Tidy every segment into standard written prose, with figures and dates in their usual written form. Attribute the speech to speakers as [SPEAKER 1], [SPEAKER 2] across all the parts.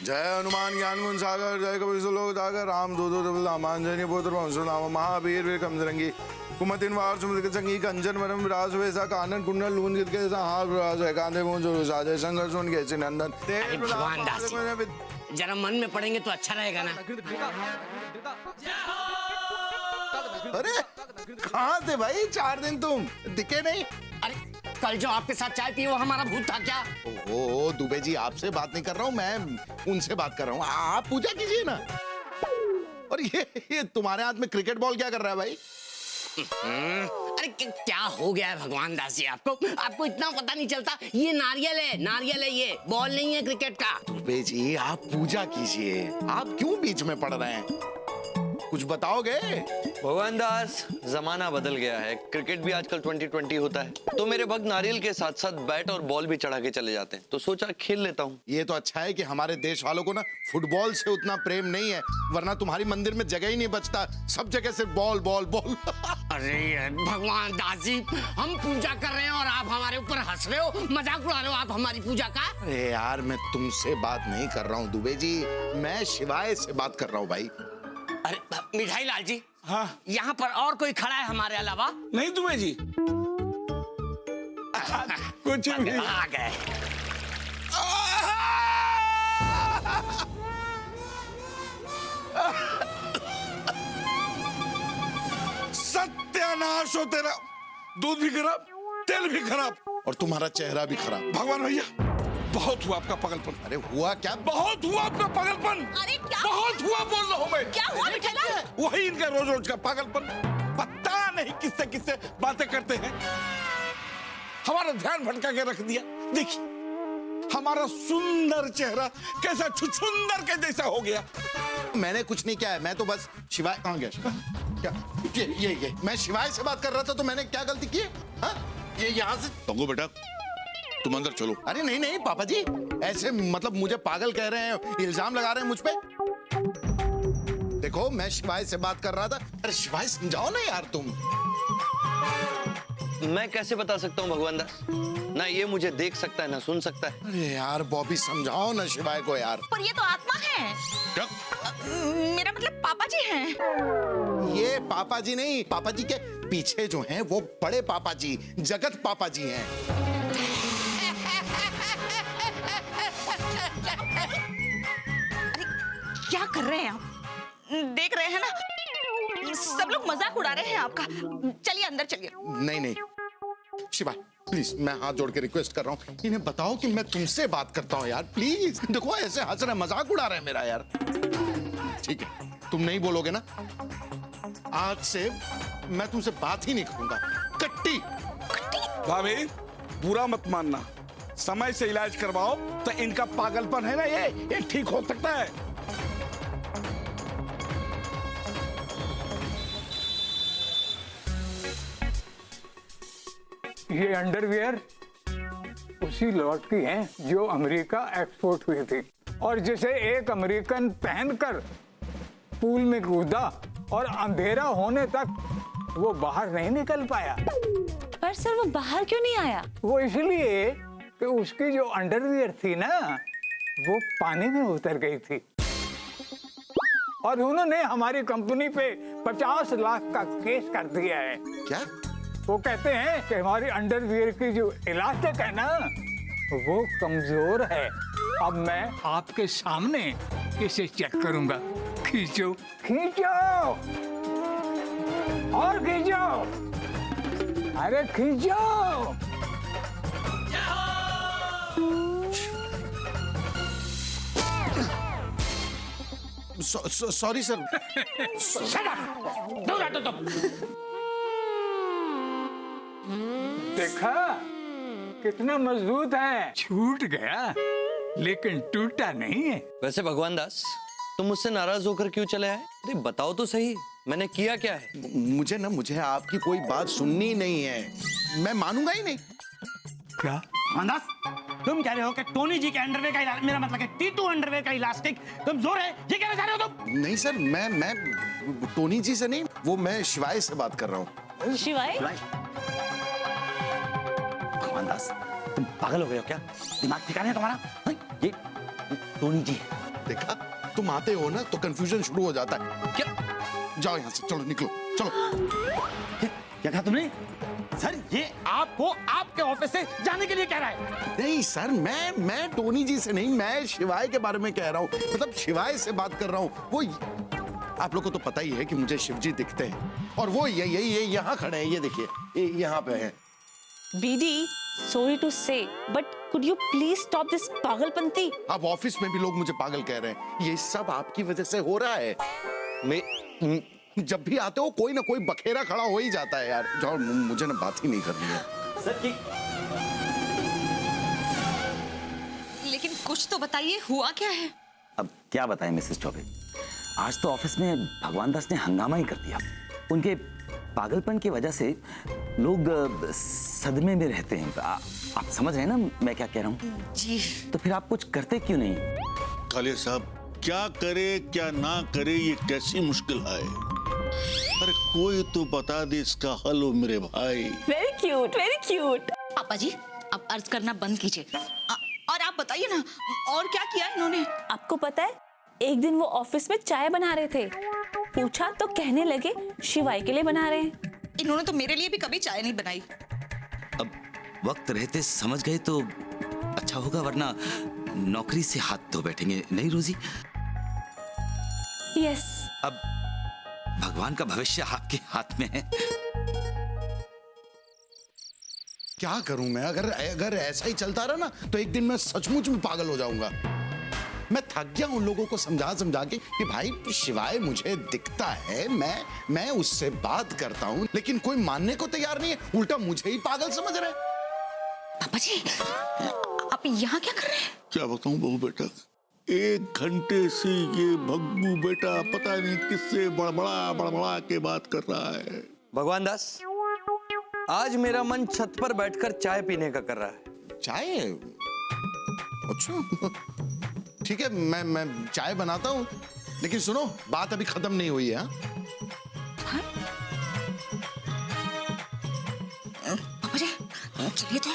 [SPEAKER 1] जय हनुमान ज्ञान गुण सागर, जय कपि लोक सागर, राम दूतो रामांजनी पुत्र पवन महावीर विक्रम रंगी, कुमतिन वार समुद्र संगी, कंचन वरम विराज वेसा, कानन कुंडल लून गिर के हाथ विराज है, कांधे मुंह जो साजे, शंकर सुन के नंदन।
[SPEAKER 2] भगवान दास जरा मन में पड़ेंगे तो अच्छा रहेगा ना।
[SPEAKER 1] अरे कहाँ थे भाई 4 दिन तुम दिखे नहीं?
[SPEAKER 2] अरे कल जो आपके साथ चाय पी वो हमारा भूत था क्या?
[SPEAKER 1] ओहो दुबे जी, आपसे बात नहीं कर रहा हूँ मैं, उनसे बात कर रहा हूँ। आप पूजा कीजिए ना। और ये तुम्हारे हाथ में क्रिकेट बॉल क्या कर रहा है भाई?
[SPEAKER 2] अरे क्या हो गया है भगवान दास जी आपको इतना पता नहीं चलता? ये नारियल है, ये बॉल नहीं है क्रिकेट का।
[SPEAKER 1] दुबे जी आप पूजा कीजिए, आप क्यों बीच में पड़ रहे हैं? कुछ बताओगे?
[SPEAKER 3] भगवान दास, जमाना बदल गया है, क्रिकेट भी आजकल 2020 होता है, तो मेरे भक्त नारियल के साथ साथ बैट और बॉल भी चढ़ा के चले जाते हैं, तो सोचा खेल लेता हूँ।
[SPEAKER 1] ये तो अच्छा है कि हमारे देश वालों को ना फुटबॉल से उतना प्रेम नहीं है, वरना तुम्हारी मंदिर में जगह ही नहीं बचता, सब जगह सिर्फ बॉल बॉल बॉल।
[SPEAKER 2] अरे भगवान दास जी, हम पूजा कर रहे हैं और आप हमारे ऊपर हंस रहे हो, मजाक उड़ा रहे हो आप हमारी पूजा का।
[SPEAKER 1] अरे यार मैं तुमसे बात नहीं कर रहा हूँ दुबे जी, मैं शिवाय से बात कर रहा हूँ भाई।
[SPEAKER 2] अरे मिठाई लाल जी,
[SPEAKER 4] हाँ
[SPEAKER 2] यहाँ पर और कोई खड़ा है हमारे अलावा?
[SPEAKER 4] नहीं दुबे जी, कुछ भी।
[SPEAKER 2] आ गए।
[SPEAKER 4] सत्यानाश हो तेरा, दूध भी खराब, तेल भी खराब
[SPEAKER 1] और तुम्हारा चेहरा भी खराब।
[SPEAKER 4] भगवान भैया, बहुत हुआ आपका पागलपन।
[SPEAKER 1] अरे हुआ क्या?
[SPEAKER 4] बहुत हुआ आपका पागलपन।
[SPEAKER 5] अरे क्या?
[SPEAKER 4] बहुत हुआ बोल रहा हूं मैं।
[SPEAKER 5] क्या हुआ मिठाईलाल?
[SPEAKER 4] वही इनका रोज रोज का पागलपन, पता नहीं किससे किससे बातें करते हैं, हमारा ध्यान भटका के रख दिया। देखिए हमारा सुंदर चेहरा कैसा छुछुंदर के जैसा हो गया।
[SPEAKER 1] मैंने कुछ नहीं किया है, मैं तो बस शिवाय। कहाँ गया शिवाय? क्या ये मैं शिवाय से बात कर रहा था, तो मैंने क्या गलती की है? हाँ? ये यहाँ से
[SPEAKER 6] तंगू बेटा तुम अंदर चलो।
[SPEAKER 1] अरे नहीं नहीं पापा जी, ऐसे मतलब मुझे पागल कह रहे हैं, इल्जाम लगा रहे हैं मुझ पे। देखो मैं शिवाय से बात कर रहा था। अरे शिवाय समझाओ ना यार तुम।
[SPEAKER 3] मैं कैसे बता सकता हूँ भगवान दास, ना ये मुझे देख सकता है ना सुन सकता है।
[SPEAKER 1] अरे यार बॉबी समझाओ ना शिवाय को यार।
[SPEAKER 5] पर ये तो आत्मा है।
[SPEAKER 6] क्या?
[SPEAKER 5] मेरा मतलब पापा जी हैं।
[SPEAKER 1] ये पापा जी नहीं, पापा जी के पीछे जो हैं वो बड़े पापा जी, जगत पापा जी हैं।
[SPEAKER 5] अरे क्या कर रहे हैं आप? देख रहे हैं ना, सब लोग मजाक उड़ा रहे हैं आपका। चलिए अंदर चलिए।
[SPEAKER 1] नहीं नहीं शिवाय प्लीज, मैं हाथ जोड़ के रिक्वेस्ट कर रहा हूँ, इन्हें बताओ कि मैं तुमसे बात करता हूँ यार प्लीज। देखो ऐसे हंस रहे, मजाक उड़ा रहे हैं मेरा यार। ठीक है तुम नहीं बोलोगे ना, आज से मैं तुमसे बात ही नहीं करूंगा। कट्टी
[SPEAKER 4] भाभी बुरा मत मानना, समय से इलाज करवाओ तो इनका पागलपन है ना ये ठीक हो सकता है।
[SPEAKER 7] ये अंडरवियर उसी लॉट की हैं जो अमेरिका एक्सपोर्ट हुई थी और जिसे एक अमेरिकन पहनकर पूल में कूदा और अंधेरा होने तक वो बाहर नहीं निकल पाया।
[SPEAKER 5] पर सर वो बाहर क्यों नहीं आया?
[SPEAKER 7] वो इसलिए कि उसकी जो अंडरवियर थी ना वो पानी में उतर गई थी और उन्होंने हमारी कंपनी पे 50 लाख का केस कर दिया है।
[SPEAKER 1] क्या?
[SPEAKER 7] वो कहते हैं कि हमारी अंडरवियर की जो इलास्टिक है ना वो कमजोर है। अब मैं आपके सामने इसे चेक करूंगा। खींचो खींचो और खींचो, अरे खींचो।
[SPEAKER 1] Sorry sir.
[SPEAKER 2] दूर हटो तुम।
[SPEAKER 7] देखा कितना मजबूत है, छूट गया लेकिन टूटा नहीं है।
[SPEAKER 3] वैसे भगवान दास, तुम मुझसे नाराज होकर क्यों चले आए? अरे बताओ तो सही, मैंने किया क्या है?
[SPEAKER 1] मुझे आपकी कोई बात सुननी नहीं है, मैं मानूंगा ही नहीं।
[SPEAKER 7] क्या
[SPEAKER 2] मानदास, तुम कह रहे हो कि टोनी जी के अंडरवेयर का मेरा मतलब है टीटू अंडरवेयर का इलास्टिक कमजोर है, ये कहना चाह रहे हो तुम?
[SPEAKER 1] नहीं सर, मैं टोनी जी से नहीं, वो मैं शिवाय से बात कर रहा हूँ।
[SPEAKER 5] शिवाय?
[SPEAKER 2] भगवान दास, तुम पागल हो गए हो क्या? दिमाग ठिकाने है तुम्हारा? ये टोनी जी है,
[SPEAKER 1] देखा, तुम आते हो ना तो कंफ्यूजन शुरू हो जाता है।
[SPEAKER 3] क्या
[SPEAKER 1] जाओ यहाँ से, चलो निकलो, चलो।
[SPEAKER 8] क्या कहा तुमने? सर ये आपको आपके ऑफिस से जाने के लिए कह रहा है।
[SPEAKER 1] नहीं सर, मैं टोनी जी से नहीं, मैं शिवाय के बारे में कह रहा हूँ। मतलब शिवाय से बात कर रहा हूँ। वो आप लोग को तो पता ही है कि मुझे शिवजी दिखते हैं, और वो ये यहाँ खड़े हैं, ये देखिए, ये यहाँ पे है।
[SPEAKER 9] BD, sorry to say, but could you please stop this पागलपंती?
[SPEAKER 1] अब ऑफिस में भी लोग मुझे पागल कह रहे हैं। ये सब आपकी वजह से हो रहा है। जब भी आते हो कोई ना कोई बखेरा खड़ा हो ही जाता है यार। जाओ, मुझे ना बात ही नहीं करनी है।
[SPEAKER 8] सर की
[SPEAKER 5] लेकिन कुछ तो बताइए, हुआ क्या है?
[SPEAKER 8] अब क्या बताएं मिसेस चौबे, आज तो ऑफिस में भगवान दास ने हंगामा ही कर दिया। उनके पागलपन की वजह से लोग सदमे में रहते हैं। आप समझ रहे हैं ना मैं क्या कह रहा हूँ?
[SPEAKER 5] जी।
[SPEAKER 8] तो फिर आप कुछ करते क्यों नहीं?
[SPEAKER 6] कालिया साहब, क्या करे क्या ना करे, ये कैसी मुश्किल है। अरे कोई तो बता दे इसका हल हो मेरे भाई।
[SPEAKER 9] Very cute, very cute.
[SPEAKER 5] पापा जी, अब अर्ज करना बंद कीजिए। और आप बताइए ना, और क्या किया इन्होंने?
[SPEAKER 9] आपको पता है, एक दिन वो ऑफिस में चाय बना रहे थे। पूछा तो कहने लगे शिवाय के लिए बना रहे हैं।
[SPEAKER 5] इन्होंने तो मेरे लिए भी कभी चाय नहीं बनाई।
[SPEAKER 8] अब वक्त रहते समझ गए तो अच्छा होगा, वरना नौकरी से हाथ धो बैठेंगे, नहीं रोजी?
[SPEAKER 9] Yes.
[SPEAKER 8] अब भगवान का भविष्य आपके हाथ में है।
[SPEAKER 1] क्या करूं मैं? अगर ऐसा ही चलता रहा ना तो एक दिन मैं सचमुच में पागल हो जाऊंगा। मैं थक गया उन लोगों को समझा के कि भाई शिवाय मुझे दिखता है, मैं उससे बात करता हूं, लेकिन कोई मानने को तैयार नहीं है, उल्टा मुझे ही पागल समझ रहे हैं।
[SPEAKER 5] पापा जी, आप यहाँ क्या कर रहे हैं?
[SPEAKER 6] क्या बताऊं बहू बेटा, 1 घंटे से ये भग्गू बेटा पता नहीं किससे बड़बड़ा के बात कर रहा है।
[SPEAKER 3] भगवान दास, आज मेरा मन छत पर बैठकर चाय पीने का कर रहा है।
[SPEAKER 1] चाय? अच्छा, ठीक है, मैं चाय बनाता हूँ, लेकिन सुनो, बात अभी खत्म नहीं हुई है।
[SPEAKER 5] पापा जी, चलिए तो।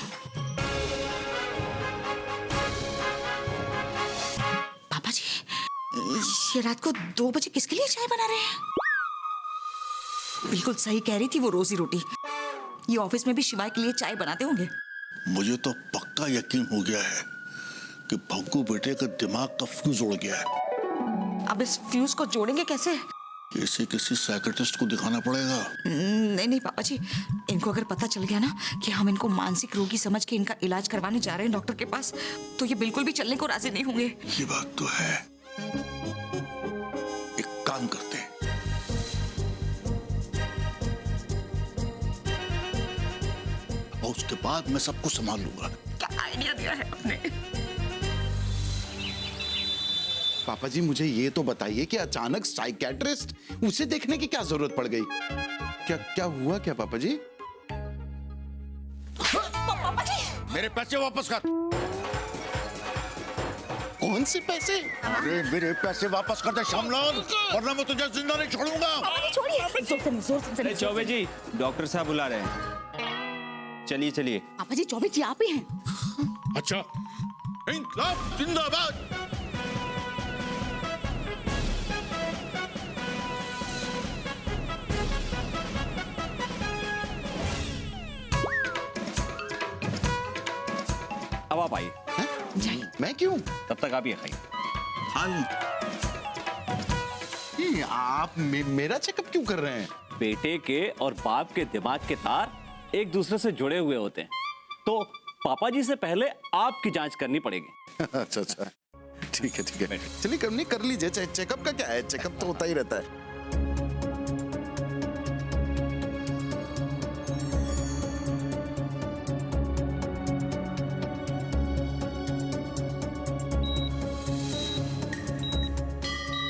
[SPEAKER 5] पापा जी, ये रात को 2 बजे किसके लिए चाय बना रहे हैं? बिल्कुल सही कह रही थी वो रोजी रोटी। ये ऑफिस में भी शिवाय के लिए चाय बनाते होंगे।
[SPEAKER 6] मुझे तो पक्का यकीन हो गया है कि भग्गू बेटे का दिमाग का फ्यूज उड़ गया है।
[SPEAKER 5] अब इस फ्यूज को जोड़ेंगे कैसे?
[SPEAKER 6] इसे किसी साइकियाट्रिस्ट को दिखाना पड़ेगा।
[SPEAKER 5] नहीं पापा जी, इनको अगर पता चल गया ना कि हम इनको मानसिक रोगी समझ के इनका इलाज करवाने जा रहे हैं डॉक्टर के पास, तो ये बिल्कुल भी चलने को राजी नहीं होंगे।
[SPEAKER 6] ये बात तो है। एक काम करते हैं, और उसके बाद मैं सब कुछ संभाल लूंगा।
[SPEAKER 5] क्या आइडिया दिया है आपने?
[SPEAKER 1] पापा जी, मुझे ये तो बताइए कि अचानक साइकियाट्रिस्ट, उसे देखने की क्या जरूरत पड़ गई? क्या हुआ क्या पापा जी?
[SPEAKER 5] पापा जी,
[SPEAKER 6] मेरे पैसे वापस कर।
[SPEAKER 1] कौन से पैसे?
[SPEAKER 6] अरे मेरे पैसे वापस कर दे श्यामलाल, वरना मैं तुझे जिंदा नहीं छोड़ूंगा।
[SPEAKER 5] पापा जी छोड़िए। जोर से।
[SPEAKER 10] चौबे जी, डॉक्टर साहब बुला रहे हैं। चलिए चलिए।
[SPEAKER 5] पापा जी, चौबे जी आप ही हैं?
[SPEAKER 6] अच्छा, इंकलाब जिंदाबाद।
[SPEAKER 10] अब आप आइए।
[SPEAKER 1] मैं क्यों?
[SPEAKER 10] तब तक आप ये खाइए।
[SPEAKER 1] ये आप मेरा चेकअप क्यों कर रहे हैं?
[SPEAKER 10] बेटे के और बाप के दिमाग के तार एक दूसरे से जुड़े हुए होते हैं, तो पापा जी से पहले आपकी जांच करनी पड़ेगी।
[SPEAKER 1] अच्छा, ठीक है, चलिए कर लीजिए। चेकअप का क्या है, चेकअप तो होता ही रहता है।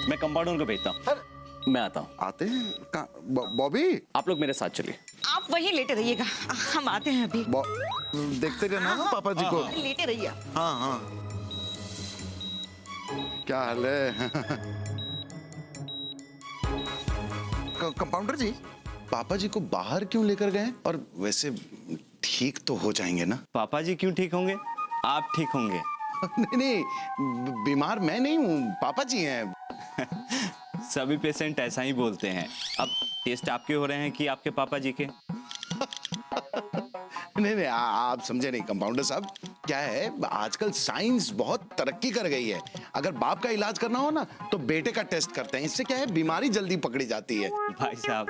[SPEAKER 10] मैं कंपाउंडर को भेजता हूँ, मैं आता हूँ।
[SPEAKER 1] आते हैं बॉबी?
[SPEAKER 10] आप लोग मेरे साथ चलिए।
[SPEAKER 5] आप वहीं लेटे रहिएगा, हम आते हैं अभी।
[SPEAKER 1] देखते रहना ना पापा जी को।
[SPEAKER 5] लेटे रहिए।
[SPEAKER 1] हाँ। क्या हाल है? कंपाउंडर जी, पापा जी को बाहर क्यों लेकर गए? और वैसे ठीक तो हो जाएंगे ना?
[SPEAKER 10] पापा जी क्यों ठीक होंगे? आप ठीक होंगे।
[SPEAKER 1] नहीं नहीं, बीमार मैं नहीं हूँ, पापा जी हैं।
[SPEAKER 10] सभी पेशेंट ऐसा ही बोलते हैं। अब टेस्ट आपके हो रहे हैं कि आपके पापा जी के?
[SPEAKER 1] नहीं नहीं, आप समझे नहीं कंपाउंडर साहब। क्या है, आजकल साइंस बहुत तरक्की कर गई है। अगर बाप का इलाज करना हो ना तो बेटे का टेस्ट करते हैं। इससे क्या है, बीमारी जल्दी पकड़ी जाती है।
[SPEAKER 10] भाई साहब,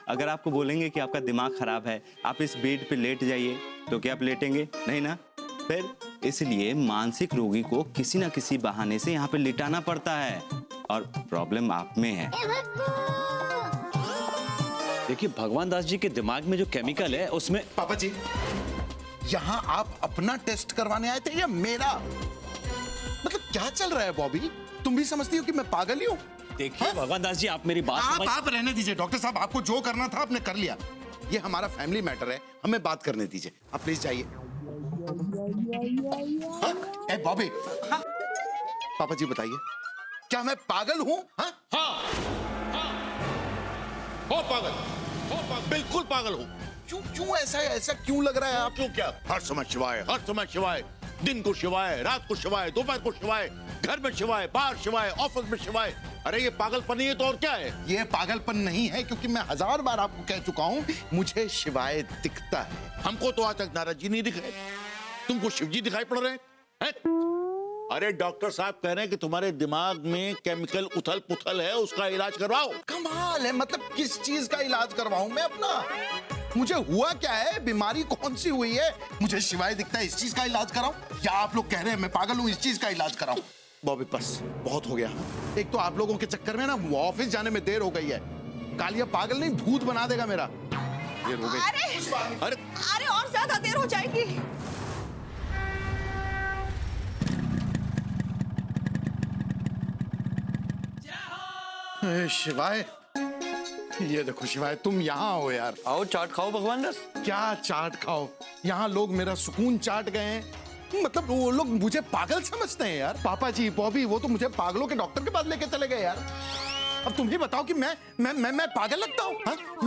[SPEAKER 10] अगर आपको बोलेंगे कि आपका दिमाग खराब है, आप इस बेड पे लेट जाइए, तो क्या आप लेटेंगे? नहीं ना। फिर इसलिए मानसिक रोगी को किसी ना किसी बहाने से यहाँ पे लिटाना पड़ता है, और प्रॉब्लम आप में है। देखिए, भगवान दास जी के दिमाग में जो केमिकल है उसमें।
[SPEAKER 1] पापा जी, यहाँ आप अपना टेस्ट करवाने आए थे या मेरा? मतलब क्या चल रहा है बॉबी? तुम भी समझती हो कि मैं पागल ही हूँ?
[SPEAKER 10] देखिए भगवान दास जी, आप मेरी बात
[SPEAKER 1] आप रहने दीजिए डॉक्टर साहब। आपको जो करना था आपने कर लिया। ये हमारा फैमिली मैटर है, हमें बात करने दीजिए। आप प्लीज जाइए। हाँ? ए बॉबी, हाँ? पापा जी बताइए, क्या मैं पागल हूँ? हाँ?
[SPEAKER 6] हो पागल, बिल्कुल पागल हो।
[SPEAKER 1] क्यों ऐसा क्यों लग रहा है आप?
[SPEAKER 6] क्यों क्या? हर समय शिवाय, हर समय शिवाय। दिन को शिवाय, रात को शिवाय, दोपहर को शिवाय, घर में शिवाय, बाहर शिवाय, ऑफिस में शिवाय। अरे ये पागलपन नहीं है तो और क्या है?
[SPEAKER 1] ये पागलपन नहीं है, क्योंकि मैं 1000 बार आपको कह चुका हूँ, मुझे शिवाय दिखता है।
[SPEAKER 6] हमको तो आज तक नारद जी नहीं दिखे, तुमको शिव जी दिखाई पड़ रहे हैं? अरे डॉक्टर साहब कह रहे हैं कि तुम्हारे दिमाग में केमिकल उथल पुथल है, उसका इलाज करवाओ।
[SPEAKER 1] कमाल है, मतलब किस चीज का इलाज करवाऊं मैं अपना? मुझे हुआ क्या है, बीमारी कौन सी हुई है? मुझे शिवाय दिखता है, इस चीज का इलाज कराऊं? या आप लोग कह रहे हैं मैं पागल हूं, इस चीज का इलाज कराऊं? बॉबी बस बहुत हो गया। एक तो आप लोगों के चक्कर में ना ऑफिस जाने में देर हो गई है। कालिया पागल नहीं, भूत बना देगा मेरा। देर हो गई।
[SPEAKER 5] अरे और ज्यादा देर हो जाएगी।
[SPEAKER 1] शिवाय, ये देखो शिवाय, तुम यहाँ हो यार।
[SPEAKER 3] आओ चाट खाओ भगवान दास।
[SPEAKER 1] क्या चाट खाओ? यहाँ लोग मेरा सुकून चाट गए हैं। मतलब वो लोग मुझे पागल समझते हैं यार। पापा जी, बॉबी, वो तो मुझे पागलों के डॉक्टर के पास लेके चले गए यार। अब तुम ही बताओ कि मैं पागल लगता हूँ?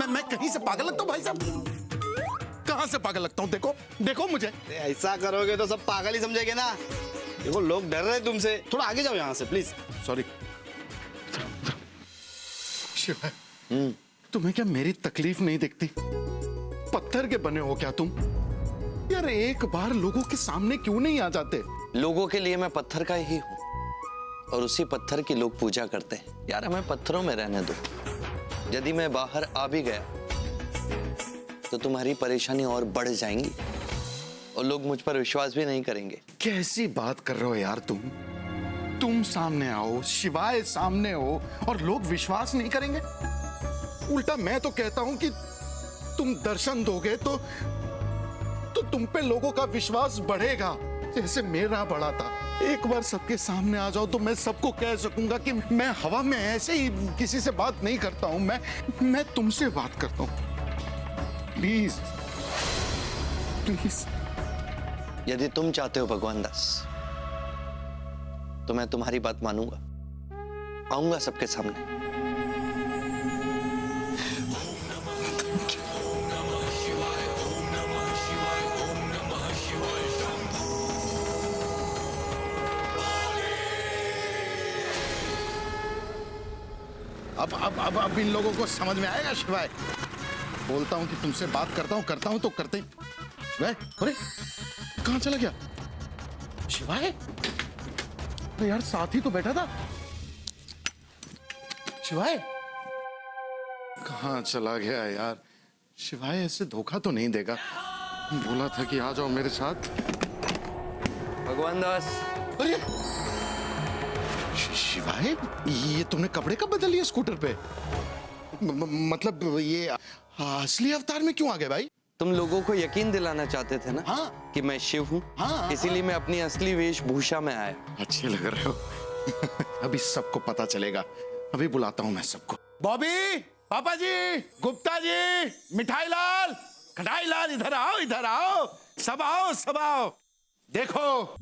[SPEAKER 1] मैं कहीं से पागल लगता हूँ भाई साहब? कहाँ से पागल लगता हूँ? देखो मुझे।
[SPEAKER 11] ऐसा करोगे तो सब पागल ही समझेंगे ना। देखो लोग डर रहे हैं तुमसे, थोड़ा आगे जाओ यहाँ से प्लीज।
[SPEAKER 1] सॉरी। शिवाय, तुम्हें क्या मेरी तकलीफ नहीं दिखती? पत्थर के बने हो क्या तुम? यार एक बार लोगों के सामने क्यों नहीं आ जाते?
[SPEAKER 3] लोगों के लिए मैं पत्थर का ही हूँ, और उसी पत्थर की लोग पूजा करते हैं। यार हमें पत्थरों में रहने दो। यदि मैं बाहर आ भी गया तो तुम्हारी परेशानी और बढ़ जाएंगी, और लोग मुझ पर विश्वास भी नहीं करेंगे।
[SPEAKER 1] कैसी बात कर रहे हो यार तुम सामने आओ, शिवाय सामने हो, और लोग विश्वास नहीं करेंगे? उल्टा मैं तो कहता हूं कि तुम दर्शन दोगे तो तुम पे लोगों का विश्वास बढ़ेगा, जैसे मेरा बढ़ा था। एक बार सबके सामने आ जाओ तो मैं सबको कह सकूंगा कि मैं हवा में ऐसे ही किसी से बात नहीं करता हूं, मैं तुमसे बात करता हूं। Please please.
[SPEAKER 3] यदि तुम चाहते हो भगवान दास, तो मैं तुम्हारी बात मानूंगा, आऊंगा सबके सामने।
[SPEAKER 1] अब इन लोगों को समझ में आएगा शिवाय। बोलता हूं कि तुमसे बात करता हूं तो करते ही। शिवाय, अरे कहां चला गया शिवाय? अरे यार साथ ही तो बैठा था। शिवाय कहां चला गया यार? शिवाय ऐसे धोखा तो नहीं देगा। बोला था कि आ जाओ मेरे साथ।
[SPEAKER 3] भगवान दास।
[SPEAKER 1] अरे शिवाय, ये तुमने कपड़े कब बदल लिए स्कूटर पे? मतलब ये असली अवतार में क्यों आ गए भाई?
[SPEAKER 3] तुम लोगों को यकीन दिलाना चाहते थे ना।
[SPEAKER 1] हाँ।
[SPEAKER 3] कि मैं शिव हूँ।
[SPEAKER 1] हाँ।
[SPEAKER 3] इसीलिए मैं अपनी असली वेशभूषा में आया।
[SPEAKER 1] अच्छे लग रहे हो। अभी सबको पता चलेगा। अभी बुलाता हूँ मैं सबको। बॉबी, पापा जी, गुप्ता जी, मिठाई लाल, कढ़ाई लाल, इधर आओ, इधर आओ, सब आओ, सब आओ। देखो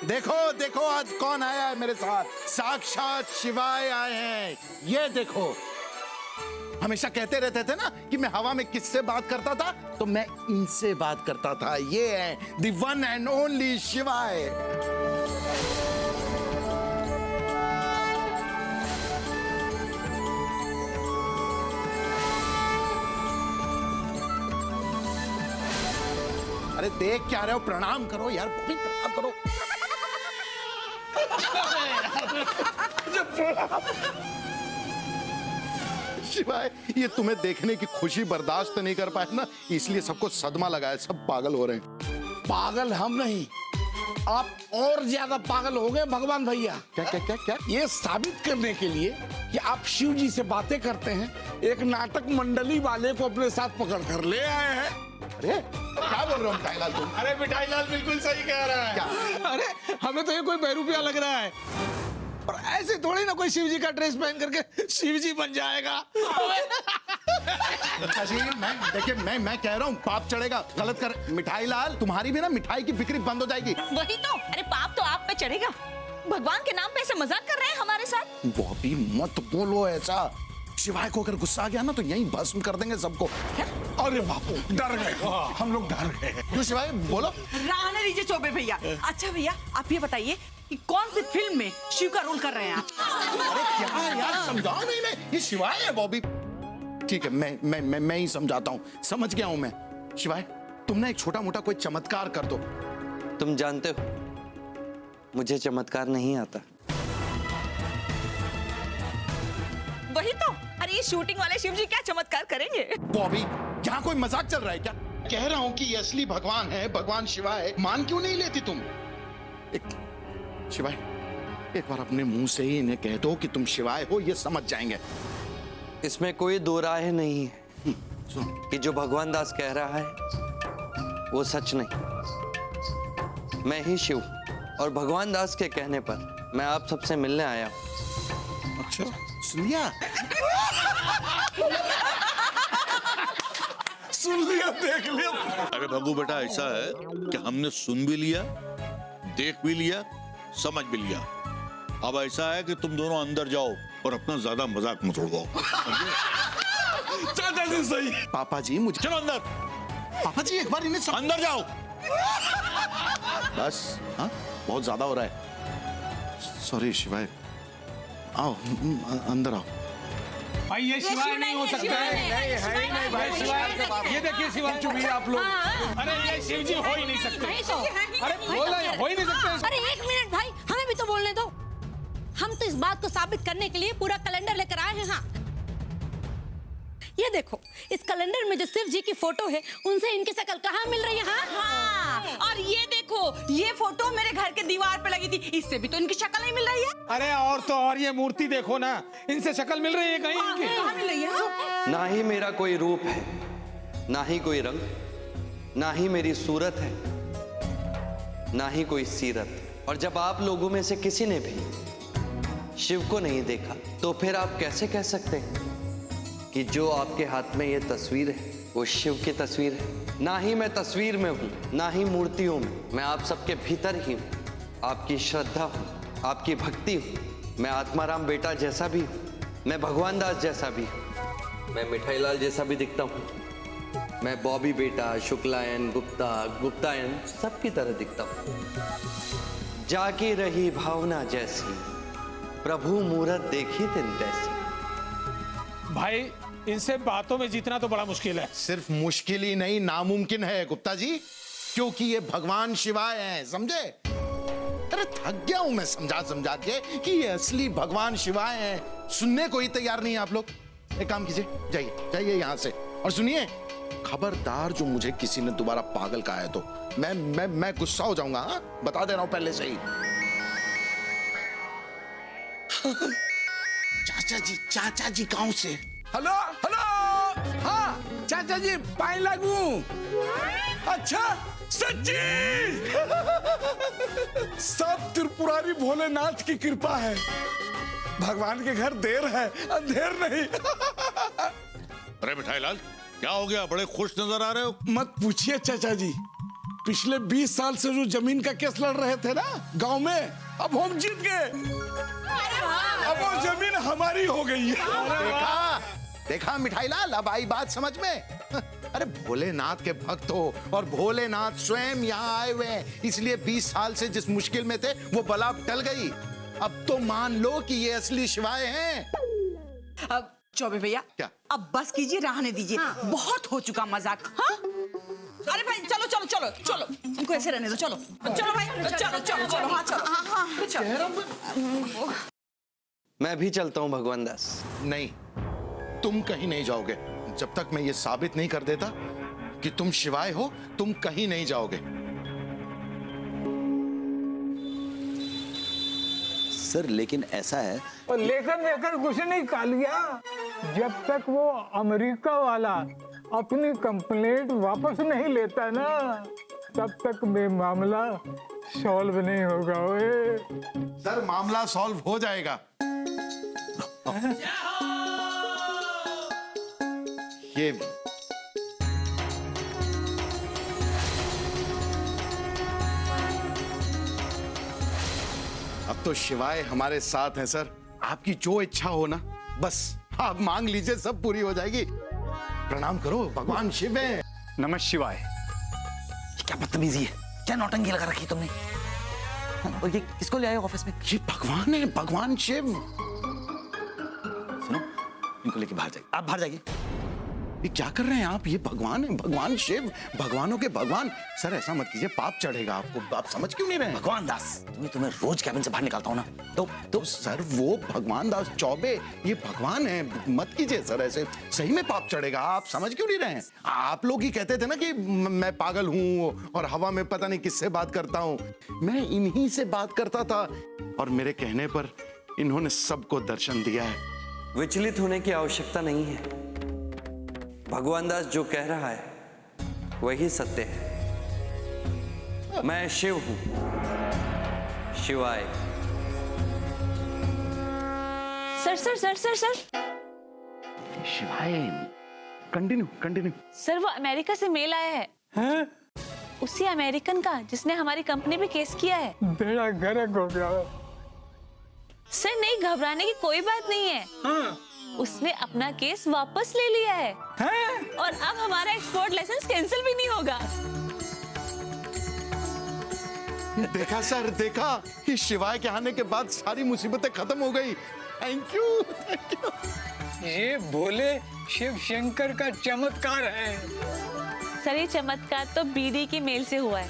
[SPEAKER 1] देखो देखो, आज कौन आया है मेरे साथ? साक्षात शिवाय आए हैं। ये देखो, हमेशा कहते रहते थे ना कि मैं हवा में किससे बात करता था, तो मैं इनसे बात करता था। ये है द वन एंड ओनली शिवाय। अरे देख क्या रहे हो, प्रणाम करो यार, प्रणाम करो। शिवाय, ये तुम्हें देखने की खुशी बर्दाश्त नहीं कर पाए ना, इसलिए सबको सदमा लगा है, सब पागल हो रहे हैं।
[SPEAKER 4] पागल हम नहीं, आप और ज्यादा पागल हो गए भगवान भैया।
[SPEAKER 1] क्या क्या क्या क्या?
[SPEAKER 4] ये साबित करने के लिए कि आप शिव जी से बातें करते हैं, एक नाटक मंडली वाले को अपने साथ पकड़ कर ले आए हैं।
[SPEAKER 1] अरे क्या बोल रहे हो मिठाई लाल तुम?
[SPEAKER 11] अरे मिठाई लाल बिल्कुल सही कह रहा है।
[SPEAKER 1] क्या?
[SPEAKER 11] अरे हमें तो ये कोई बहरूपिया लग रहा है, और ऐसे थोड़ी ना कोई शिव जी का ड्रेस पहन करके शिव जी बन जाएगा।
[SPEAKER 1] जी देखिए, मैं कह रहा हूँ पाप चढ़ेगा, गलत कर। मिठाई लाल, तुम्हारी भी ना मिठाई की बिक्री बंद हो जाएगी।
[SPEAKER 5] वही तो, अरे पाप तो आप पे चढ़ेगा। भगवान के नाम पे ऐसे मजाक कर रहे हैं हमारे साथ।
[SPEAKER 1] बॉबी मत बोलो ऐसा, शिवाय को अगर गुस्सा आ गया ना तो यहीं भस्म कर देंगे सबको।
[SPEAKER 4] अरे बापू, डर गए हम लोग, डर गए।
[SPEAKER 1] क्यों शिवाय, बोलो।
[SPEAKER 5] रहने दीजिए चौबे भैया। अच्छा भैया, आप ये बताइए कि कौन सी फिल्म में शिव का रोल कर रहे हैं आप?
[SPEAKER 1] अरे क्या यार, समझाओ नहीं, मैं ये शिवाय है बॉबी। ठीक है, मैं ही समझाता हूँ, समझ गया हूँ मैं। शिवाय, तुम ना एक छोटा मोटा कोई चमत्कार कर दो।
[SPEAKER 3] तुम जानते हो मुझे चमत्कार नहीं आता।
[SPEAKER 5] वही तो, अरे ये शूटिंग वाले शिव जी क्या चमत्कार करेंगे?
[SPEAKER 1] बॉबी, यहाँ कोई मजाक चल रहा है क्या? कह रहा हूँ कि ये असली भगवान है, भगवान शिवाय। मान क्यों नहीं लेती तुम? शिवाय, एक बार अपने मुंह से ही इन्हें कह दो कि तुम शिवाय हो, ये समझ जाएंगे।
[SPEAKER 3] इसमें कोई दो राय नहीं है कि जो भगवान दास कह रहा है वो सच नहीं। मैं ही शिव, और भगवान दास के कहने पर मैं आप सबसे मिलने आया हूँ।
[SPEAKER 1] अच्छा, सुन लिया?
[SPEAKER 4] सुन लिया, देख लिया।
[SPEAKER 6] अरे भगू बेटा, ऐसा है कि हमने सुन भी लिया, देख भी लिया, समझ भी लिया। अब ऐसा है कि तुम दोनों अंदर जाओ और अपना ज्यादा मजाक मत उड़ाओ।
[SPEAKER 4] चाचा जी सही।
[SPEAKER 1] पापा जी मुझे,
[SPEAKER 6] चलो अंदर।
[SPEAKER 1] पापा जी एक बार इन्हें
[SPEAKER 6] अंदर जाओ।
[SPEAKER 1] बस, हाँ बहुत ज्यादा हो रहा है। सॉरी शिवाय, आओ अंदर आओ।
[SPEAKER 11] भाई ये शिवाय नहीं हो सकता है। नहीं है ही नहीं भाई शिवाय। ये देखिए शिवाय चुप है आप लोग। अरे ये शिव जी हो ही नहीं सकते। अरे बोला हो ही नहीं सकते।
[SPEAKER 12] अरे एक मिनट भाई, हमें भी तो बोलने दो। हम तो इस बात को साबित करने के लिए पूरा कैलेंडर लेकर आए हैं। हाँ, ये देखो, इस कैलेंडर में जो शिव जी की फोटो है, उनसे इनकी शक्ल कहाँ मिल रही है? हाँ,
[SPEAKER 5] और ये देखो, ये फोटो मेरे घर के दीवार पे लगी थी, इससे भी तो इनकी शक्ल नहीं मिल रही है।
[SPEAKER 11] अरे और तो और ये मूर्ति देखो ना, इनसे शक्ल मिल रही है कहीं इनकी?
[SPEAKER 5] कहाँ मिल रही है?
[SPEAKER 3] ना ही मेरा कोई रूप है, ना ही कोई रंग, ना ही मेरी सूरत है, ना ही कोई सीरत। और जब आप लोगों में से किसी ने भी शिव को नहीं देखा, तो फिर आप कैसे कह सकते हैं कि जो आपके हाथ में ये तस्वीर है वो शिव की तस्वीर है? ना ही मैं तस्वीर में हूँ, ना ही मूर्तियों में। मैं आप सबके भीतर ही हूँ, आपकी श्रद्धा हूँ, आपकी भक्ति हूँ। मैं आत्माराम बेटा जैसा भी हूँ, मैं भगवान दास जैसा भी हूँ, मैं मिठाई लाल जैसा भी दिखता हूँ, मैं बॉबी बेटा, शुक्लायन, गुप्ता, गुप्तायन सबकी तरह दिखता हूँ। जागी रही भावना जैसी, प्रभु मूरत देखी तिन तैसी।
[SPEAKER 11] भाई इनसे बातों में जीतना तो बड़ा मुश्किल है।
[SPEAKER 1] सिर्फ मुश्किल ही नहीं, नामुमकिन है गुप्ता जी, क्योंकि ये भगवान शिवाय हैं, समझे? अरे थक गया हूं मैं समझा समझा के कि ये असली भगवान शिवाय हैं। सुनने को ही तैयार नहीं आप लोग। एक काम कीजिए, जाइए जाइए यहां से। और सुनिए, खबरदार जो मुझे किसी ने दोबारा पागल कहा है तो मैं गुस्सा हो जाऊंगा। हाँ? बता दे रहा हूं पहले से ही। चाचा जी गांव से।
[SPEAKER 4] हेलो हेलो, हाँ चाचा जी, पाए लागू। अच्छा सच्ची? सब त्रिपुरारी भोलेनाथ की कृपा है। भगवान के घर देर है, अंधेर नहीं।
[SPEAKER 6] अरे मिठाई लाल, क्या हो गया? बड़े खुश नजर आ रहे हो।
[SPEAKER 4] मत पूछिए चाचा जी, पिछले 20 साल से जो जमीन का केस लड़ रहे थे ना गांव में, अब हम जीत गए। अब वो जमीन हमारी हो गई है।
[SPEAKER 1] देखा, देखा मिठाई लाल, अब आई बात समझ में? अरे भोलेनाथ के भक्त हो और भोलेनाथ स्वयं यहाँ आए हुए हैं, इसलिए 20 साल से जिस मुश्किल में थे वो बला अब टल गई। अब तो मान लो कि ये असली शिवाय हैं।
[SPEAKER 5] अब चौबे भैया,
[SPEAKER 1] क्या?
[SPEAKER 5] अब बस कीजिए, रहने दीजिए। बहुत हो चुका मजाक। हाँ? अरे भाई चलो चलो चलो चलो, इनको ऐसे रहने दो। चलो चलो भाई, चलो चलो चलो। हाँ चलो, हाँ चलो।
[SPEAKER 3] मैं भी चलता हूँ भगवान दास।
[SPEAKER 1] नहीं, तुम कहीं नहीं जाओगे जब तक मैं ये साबित नहीं कर देता कि तुम शिवाय हो। तुम कहीं नहीं जाओगे।
[SPEAKER 8] सर लेकिन ऐसा है,
[SPEAKER 7] और लेकर कुछ नहीं कालिया, जब तक वो अमेरिका वाला अपनी कंप्लेंट वापस नहीं लेता ना, तब तक ये मामला सॉल्व नहीं होगा। ओए
[SPEAKER 1] सर मामला सॉल्व हो जाएगा। ये अब तो शिवाय हमारे साथ हैं सर। आपकी जो इच्छा हो ना, बस आप मांग लीजिए, सब पूरी हो जाएगी। प्रणाम करो, भगवान शिव है।
[SPEAKER 11] नमः शिवाय।
[SPEAKER 8] क्या बदतमीजी है, क्या नौटंकी लगा रखी तुमने? और ये किसको ले आए ऑफिस में?
[SPEAKER 1] ये भगवान है, भगवान शिव।
[SPEAKER 8] सुनो, इनको लेके बाहर जाइए। आप बाहर जाइए।
[SPEAKER 1] ये क्या कर रहे हैं आप? ये भगवान है, भगवान शिव, भगवानों के भगवान। सर ऐसा मत कीजिए, पाप चढ़ेगा आपको। आप समझ क्यों नहीं रहे हैं?
[SPEAKER 8] भगवान दास, तुम्हें रोज कैबिन से बाहर निकालता हूँ ना, तो
[SPEAKER 1] सर वो भगवान दास चौबे ये भगवान है, मत कीजिए सर ऐसे। सही में पाप चढ़ेगा। आप समझ क्यों नहीं रहे हैं? आप लोग ही कहते थे ना कि मैं पागल हूँ और हवा में पता नहीं किससे बात करता हूँ। मैं इन्हीं से बात करता था और मेरे कहने पर इन्होंने सबको दर्शन दिया है।
[SPEAKER 3] विचलित होने की आवश्यकता नहीं है। भगवान दास जो कह रहा है वही सत्य है। मैं शिव हूं, Shivaay.
[SPEAKER 9] Sir sir sir sir sir
[SPEAKER 1] Shivaay. Continue continue.
[SPEAKER 9] Sir वो अमेरिका से मेल आया है। उसी अमेरिकन का जिसने हमारी कंपनी पे केस किया है।
[SPEAKER 7] बेड़ा गर्क हो गया।
[SPEAKER 9] सर नहीं, घबराने की कोई बात नहीं है।
[SPEAKER 7] हाँ।
[SPEAKER 9] उसने अपना केस वापस ले लिया है। और अब हमारा एक्सपोर्ट लाइसेंस कैंसिल भी नहीं होगा।
[SPEAKER 1] देखा सर, देखा, इस शिवाय के आने के बाद सारी मुसीबतें खत्म हो गई। Thank you, thank you.
[SPEAKER 7] ये भोले शिव शंकर का चमत्कार है।
[SPEAKER 9] सर ये चमत्कार तो बीडी की मेल से हुआ है,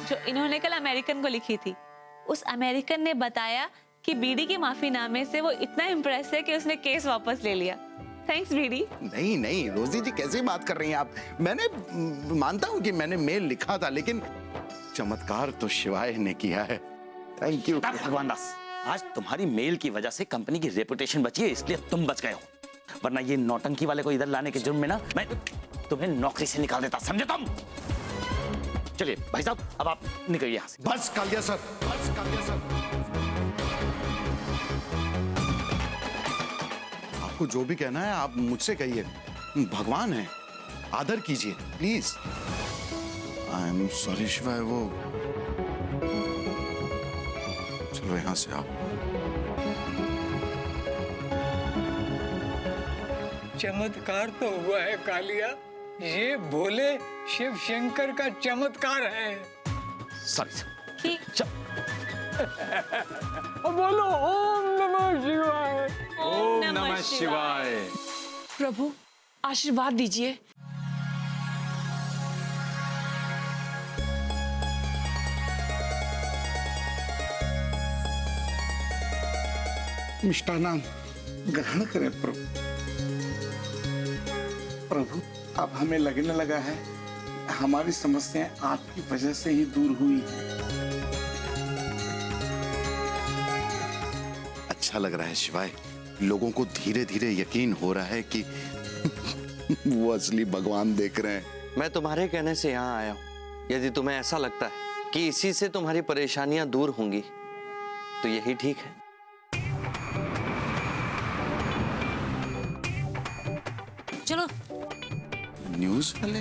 [SPEAKER 9] जो इन्होंने कल अमेरिकन को लिखी थी। उस अमेरिकन ने बताया कि बीडी के माफीनामे से वो इतना इम्प्रेस है कि उसने केस वापस ले लिया। Thanks BD.
[SPEAKER 1] नहीं नहीं रोजी जी, कैसी बात कर रही हैं आप? मैंने मानता हूं कि मैंने मेल लिखा था, लेकिन चमत्कार तो शिवाय ने किया है। थैंक यू
[SPEAKER 8] भगवान दास, आज तुम्हारी मेल की वजह से कंपनी की रेपुटेशन बची है, इसलिए तुम बच गए हो। वरना ये नौटंकी वाले को इधर लाने के जुर्म में ना मैं तुम्हें नौकरी से निकाल देता, समझे तुम? चलिए भाई साहब, अब आप निकलिए यहाँ से।
[SPEAKER 1] बस कालिया सर, बस कालिया सर। आपको जो भी कहना है आप मुझसे कहिए। भगवान है, आदर कीजिए प्लीज। आई एम सॉरी शिवाय। वो चलो यहां से आप।
[SPEAKER 7] चमत्कार तो हुआ है कालिया, ये भोले शिव शंकर का चमत्कार है।
[SPEAKER 8] सॉरी
[SPEAKER 7] बोलो ओम नमः शिवाय।
[SPEAKER 9] ओम नमः शिवाय।
[SPEAKER 12] प्रभु आशीर्वाद दीजिए।
[SPEAKER 4] मिष्टान्नाम ग्रहण करें प्रभु। प्रभु अब हमें लगने लगा है हमारी समस्याएं आपकी वजह से ही दूर हुई।
[SPEAKER 1] अच्छा लग रहा है शिवाय, लोगों को धीरे धीरे यकीन हो रहा है कि वो असली भगवान देख रहे हैं।
[SPEAKER 3] मैं तुम्हारे कहने से यहाँ आया हूँ। यदि तुम्हें ऐसा लगता है कि इसी से तुम्हारी परेशानियां दूर होंगी तो यही ठीक है।
[SPEAKER 12] चलो
[SPEAKER 1] न्यूज़ वाले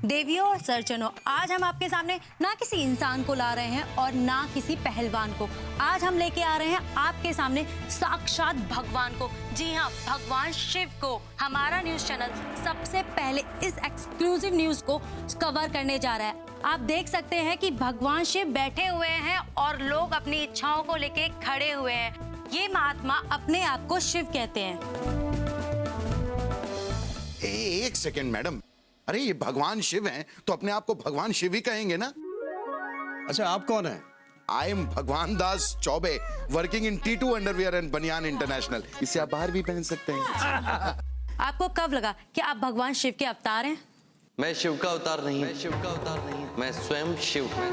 [SPEAKER 12] देवियों और सर्जनों, आज हम आपके सामने ना किसी इंसान को ला रहे हैं और ना किसी पहलवान को। आज हम लेके आ रहे हैं आपके सामने साक्षात भगवान को। जी हाँ, भगवान शिव को। हमारा न्यूज चैनल सबसे पहले इस एक्सक्लूसिव न्यूज को कवर करने जा रहा है। आप देख सकते हैं कि भगवान शिव बैठे हुए हैं और लोग अपनी इच्छाओं को लेके खड़े हुए हैं। ये महात्मा अपने आप को शिव कहते हैं।
[SPEAKER 1] एक सेकेंड मैडम, अरे ये भगवान शिव हैं तो अपने आप को भगवान शिव ही कहेंगे ना?
[SPEAKER 11] अच्छा, आप कौन है?
[SPEAKER 1] I am Bhagwan Das Choubey, working in T2 underwear and baniyan international. इसे आप बाहर भी पहन सकते हैं।
[SPEAKER 12] आपको कब लगा कि आप भगवान शिव के अवतार हैं?
[SPEAKER 3] मैं शिव का अवतार नहीं, मैं स्वयं शिव हूँ।